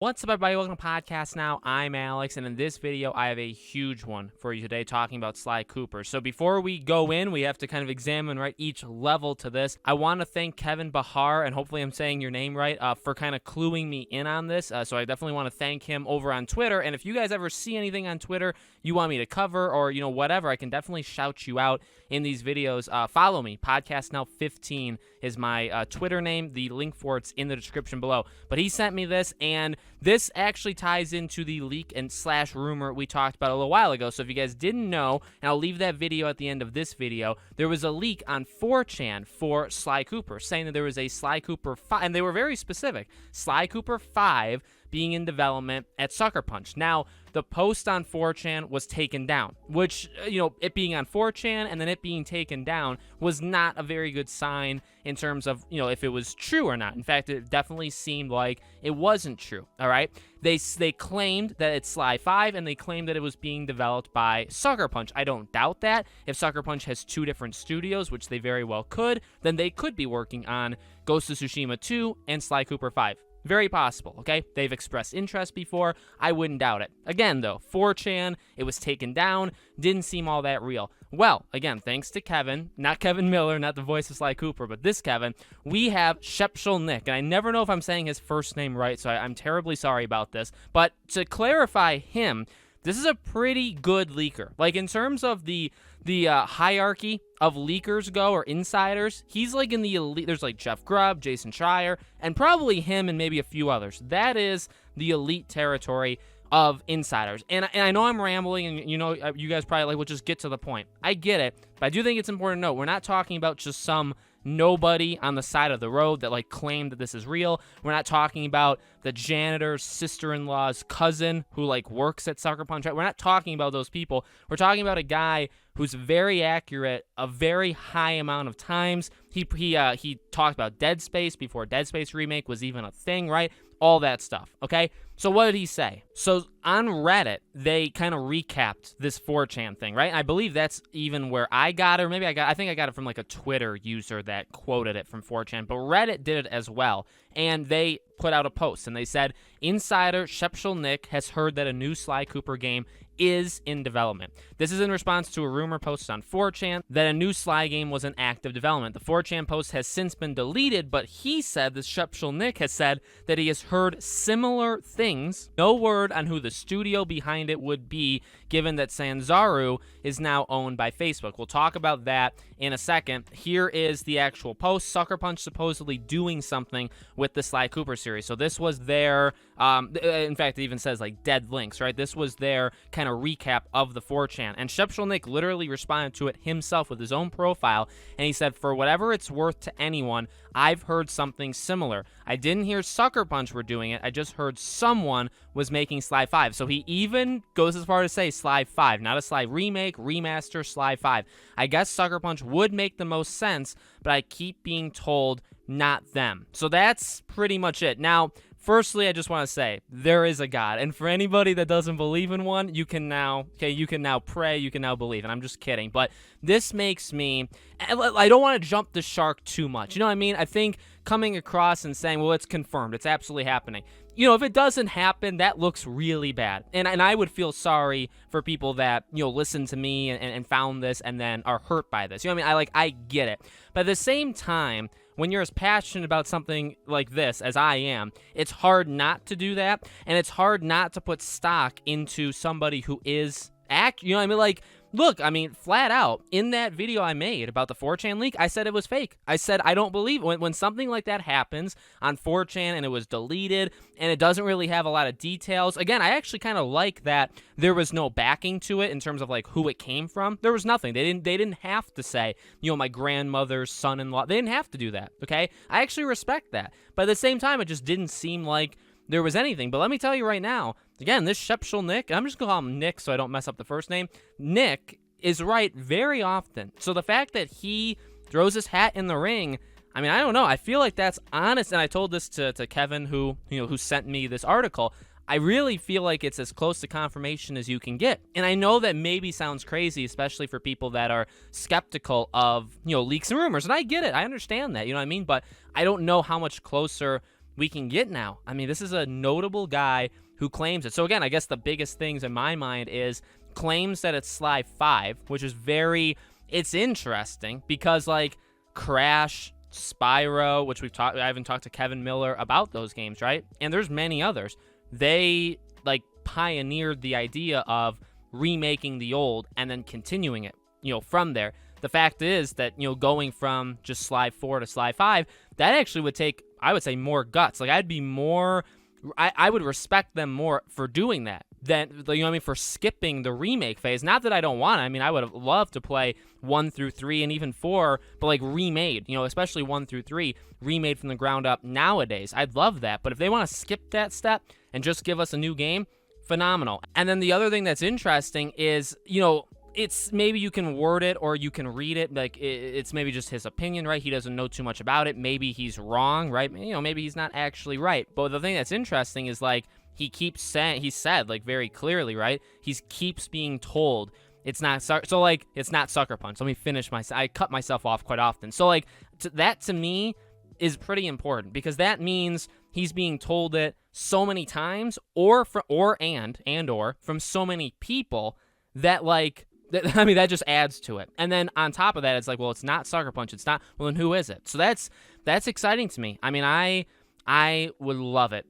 What's up, everybody? Welcome to Podcast Now. I'm Alex, and in this video, I have a huge one for you today talking about Sly Cooper. So before we go in, we have to kind of examine each level to this. I want to thank Kevin Bahar, and hopefully I'm saying your name right, for kind of cluing me in on this. So I definitely want to thank him over on Twitter. And if you guys ever see anything on Twitter you want me to cover or, whatever, I can definitely shout you out in these videos. Follow me. Podcast Now 15 is my Twitter name. The link for it's in the description below. But he sent me this, and this actually ties into the leak and slash rumor we talked about a little while ago. So if you guys didn't know, and I'll leave that video at the end of this video, there was a leak on 4chan for Sly Cooper saying that there was a Sly Cooper 5, and they were very specific, Sly Cooper 5 being in development at Sucker Punch. Now, the post on 4chan was taken down, which, it being on 4chan and then it being taken down was not a very good sign in terms of, if it was true or not. In fact, it definitely seemed like it wasn't true, all right? They claimed that it's Sly 5, and they claimed that it was being developed by Sucker Punch. I don't doubt that. If Sucker Punch has two different studios, which they very well could, then they could be working on Ghost of Tsushima 2 and Sly Cooper 5. Very possible, okay? They've expressed interest before. I wouldn't doubt it. Again, though, 4chan, it was taken down, didn't seem all that real. Well, again, thanks to Kevin, not Kevin Miller, not the voice of Sly Cooper, but this Kevin, we have Shepshel Nick, and I never know if I'm saying his first name right, so I'm terribly sorry about this. But to clarify him, this is a pretty good leaker. Like, in terms of the hierarchy of leakers go, or insiders, he's like in the elite. There's like Jeff Grubb, Jason Schreier, and probably him and maybe a few others. That is the elite territory of insiders. And I know I'm rambling, and you guys probably like, well, just get to the point. I get it, but I do think it's important to note we're not talking about just some nobody on the side of the road that like claimed that this is real. We're not talking about the janitor's sister-in-law's cousin who like works at Sucker Punch. Right? We're not talking about those people. We're talking about a guy who's very accurate a very high amount of times. He talked about Dead Space before Dead Space remake was even a thing, right? All that stuff, okay? So what did he say? So on Reddit, they kind of recapped this 4chan thing, right? I believe that's even where I got it, or maybe I think I got it from like a Twitter user that quoted it from 4chan, but Reddit did it as well, and they put out a post, and they said, insider Shepshel Nick has heard that a new Sly Cooper game is in development. This is in response to a rumor posted on 4chan that a new Sly game was in active development. The 4chan post has since been deleted, but he said, this Shepshel Nick has said that he has heard similar things. No word on who the studio behind it would be, given that Sanzaru is now owned by Facebook. We'll talk about that in a second. Here is the actual post. Sucker Punch supposedly doing something with the Sly Cooper series. So this was their, in fact, it even says like dead links, right? This was their kind of recap of the 4chan. And Shepshel Nick literally responded to it himself with his own profile. And he said, for whatever it's worth to anyone, I've heard something similar. I didn't hear Sucker Punch were doing it. I just heard someone was making Sly 5. So he even goes as far to say Sly 5, not a Sly remake, remaster, Sly 5. I guess Sucker Punch would make the most sense, but I keep being told not them. So that's pretty much it. Now, firstly, I just want to say there is a God, and for anybody that doesn't believe in one, you can now pray, you can now believe. And I'm just kidding, but this makes me, I don't want to jump the shark too much. You know what I mean? I think coming across and saying, well, it's confirmed, it's absolutely happening. If it doesn't happen, that looks really bad. And I would feel sorry for people that, listened to me and found this and then are hurt by this. You know what I mean? I get it. But at the same time, when you're as passionate about something like this as I am, it's hard not to do that. And it's hard not to put stock into somebody who is you know what I mean? Like, look, I mean, flat out, in that video I made about the 4chan leak, I said it was fake. I said I don't believe when something like that happens on 4chan and it was deleted and it doesn't really have a lot of details. Again, I actually kind of like that there was no backing to it in terms of like who it came from. There was nothing. They didn't have to say, my grandmother's son-in-law. They didn't have to do that, okay? I actually respect that. But at the same time, it just didn't seem like there was anything. But let me tell you right now, again, this Shepshel Nick, I'm just going to call him Nick so I don't mess up the first name. Nick is right very often. So the fact that he throws his hat in the ring, I mean, I don't know. I feel like that's honest. And I told this to Kevin, who sent me this article. I really feel like it's as close to confirmation as you can get. And I know that maybe sounds crazy, especially for people that are skeptical of, leaks and rumors. And I get it. I understand that, you know what I mean? But I don't know how much closer we can get now. I mean, this is a notable guy who claims it. So again, I guess the biggest things in my mind is claims that it's Sly 5, which is it's interesting because like Crash, Spyro, which I haven't talked to Kevin Miller about those games, right? And there's many others. They like pioneered the idea of remaking the old and then continuing it, from there. The fact is that, going from just Sly 4 to Sly 5, that actually would take, I would say, more guts. Like, I would respect them more for doing that than, for skipping the remake phase. Not that I don't want it. I mean, I would have loved to play 1 through 3 and even 4, but like remade, especially 1 through 3, remade from the ground up nowadays. I'd love that. But if they want to skip that step and just give us a new game, phenomenal. And then the other thing that's interesting is, it's maybe you can word it or you can read it like it's maybe just his opinion, right? He doesn't know too much about it. Maybe he's wrong, right? Maybe he's not actually right. But the thing that's interesting is like he said like very clearly, right? He keeps being told it's not it's not Sucker Punch. Let me finish I cut myself off quite often. So like that to me is pretty important because that means he's being told it so many times or from so many people that like that just adds to it. And then on top of that, it's like, well, it's not Sucker Punch. It's not. Well, then who is it? So that's exciting to me. I mean, I would love it.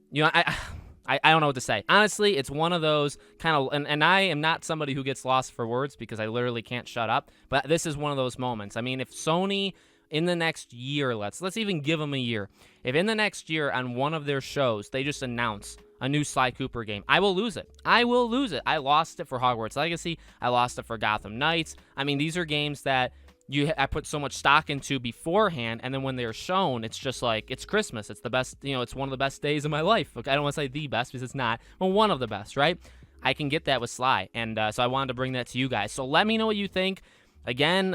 I don't know what to say. Honestly, it's one of those kind of, and I am not somebody who gets lost for words because I literally can't shut up. But this is one of those moments. I mean, if Sony in the next year, let's even give them a year. If in the next year on one of their shows they just announce a new Sly Cooper game, I will lose it. I lost it for Hogwarts Legacy. I lost it for Gotham Knights. I mean, these are games that I put so much stock into beforehand, and then when they're shown, it's just like, it's Christmas. It's the best, it's one of the best days of my life. Okay, I don't want to say the best because it's not, but one of the best, right? I can get that with Sly, and so I wanted to bring that to you guys. So let me know what you think. Again,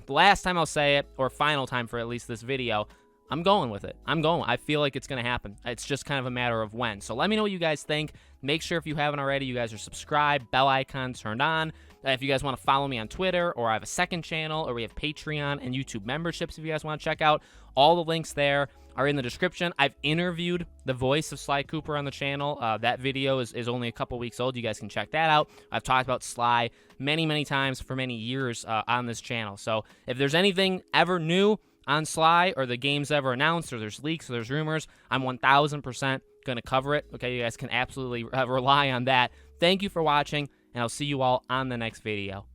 the last time I'll say it, or final time for at least this video, I'm going with it. I feel like it's going to happen. It's just kind of a matter of when. So let me know what you guys think. Make sure if you haven't already, you guys are subscribed, bell icon turned on. If you guys want to follow me on Twitter, or I have a second channel, or we have Patreon and YouTube memberships if you guys want to check out. All the links there are in the description. I've interviewed the voice of Sly Cooper on the channel. That video is only a couple weeks old. You guys can check that out. I've talked about Sly many, many times for many years on this channel. So if there's anything ever new on Sly, or the game's ever announced, or there's leaks, or there's rumors, I'm 1000% going to cover it. Okay, you guys can absolutely rely on that. Thank you for watching, and I'll see you all on the next video.